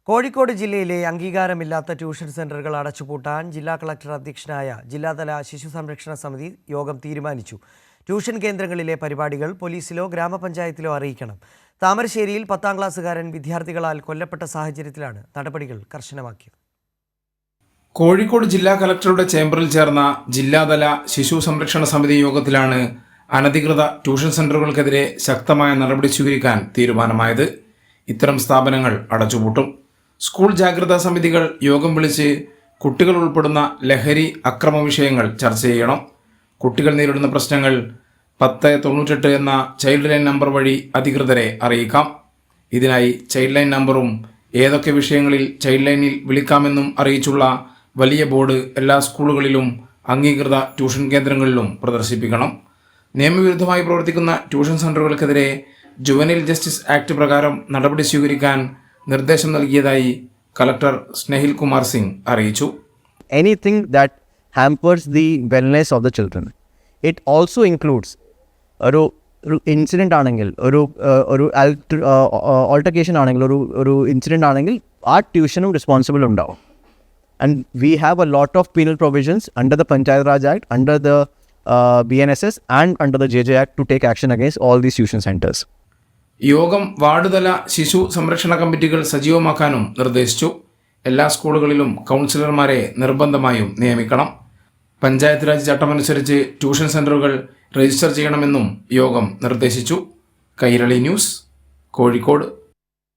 കോഴിക്കോട് ജില്ലയിലെ അംഗീകാരമില്ലാത്ത ട്യൂഷൻ സെന്ററുകൾ അടച്ചുപൂട്ടാൻ ജില്ലാ കളക്ടർ അധ്യക്ഷനായ ജില്ലാതല ശിശു സംരക്ഷണ സമിതി യോഗം തീരുമാനിച്ചു. ട്യൂഷൻ കേന്ദ്രങ്ങളിലെ പരിപാടികൾ പോലീസിലോ ഗ്രാമപഞ്ചായത്തിലോ അറിയിക്കണം. താമരശ്ശേരിയിൽ 10ാം ക്ലാസ്സുകാരൻ വിദ്യാർത്ഥികളാൽ കൊല്ലപ്പെട്ട സാഹചര്യത്തിലാണ് നടപടികൾ കർശനമാക്കിയത്. കോഴിക്കോട് ജില്ലാ കളക്ടറുടെ ചേംബറിൽ ചേർന്ന ജില്ലാതല ശിശു സംരക്ഷണ സമിതി യോഗത്തിലാണ് അനധികൃത ട്യൂഷൻ സെന്ററുകൾക്കെതിരെ ശക്തമായ നടപടി സ്വീകരിക്കാൻ തീരുമാനമായത്. ഇത്തരം സ്ഥാപനങ്ങൾ അടച്ചുപൂട്ടും. സ്കൂൾ ജാഗ്രതാ സമിതികൾ യോഗം വിളിച്ച് കുട്ടികൾ ഉൾപ്പെടുന്ന ലഹരി അക്രമ വിഷയങ്ങൾ ചർച്ച ചെയ്യണം. കുട്ടികൾ നേരിടുന്ന പ്രശ്നങ്ങൾ 1098 എന്ന ചൈൽഡ് ലൈൻ നമ്പർ വഴി അധികൃതരെ അറിയിക്കാം. ഇതിനായി ചൈൽഡ് ലൈൻ നമ്പറും ഏതൊക്കെ വിഷയങ്ങളിൽ ചൈൽഡ് ലൈനിൽ വിളിക്കാമെന്നും അറിയിച്ചുള്ള വലിയ ബോർഡ് എല്ലാ സ്കൂളുകളിലും അംഗീകൃത ട്യൂഷൻ കേന്ദ്രങ്ങളിലും പ്രദർശിപ്പിക്കണം. നിയമവിരുദ്ധമായി പ്രവർത്തിക്കുന്ന ട്യൂഷൻ സെന്ററുകൾക്കെതിരെ ജുവനൈൽ ജസ്റ്റിസ് ആക്ട് പ്രകാരം നടപടി സ്വീകരിക്കാൻ നിർദ്ദേശം നൽകിയതായി കളക്ടർ സ്നേഹിൽ കുമാർ സിംഗ് അറിയിച്ചു. Anything that hampers the wellness of the children. It also includes ഒരു ഇൻസിഡൻ്റ് ആണെങ്കിൽ, ഒരു ഓൾട്ടർക്കേഷൻ ആണെങ്കിൽ, ഒരു ഇൻസിഡൻ്റ് ആണെങ്കിൽ ആ ട്യൂഷനും റെസ്പോൺസിബിൾ ഉണ്ടാവും. And we have a lot of penal provisions under the Panchayat Raj Act, under the BNSS and under the JJ Act to take action against all these tuition centers. യോഗം വാർഡുതല ശിശു സംരക്ഷണ കമ്മിറ്റികൾ സജീവമാക്കാനും നിർദ്ദേശിച്ചു. എല്ലാ സ്കൂളുകളിലും കൗൺസിലർമാരെ നിർബന്ധമായും നിയമിക്കണം. പഞ്ചായത്ത് രാജ് ചട്ടമനുസരിച്ച് ട്യൂഷൻ സെന്ററുകൾ രജിസ്റ്റർ ചെയ്യണമെന്നും യോഗം നിർദ്ദേശിച്ചു. കൈരളി ന്യൂസ്, കോഴിക്കോട്.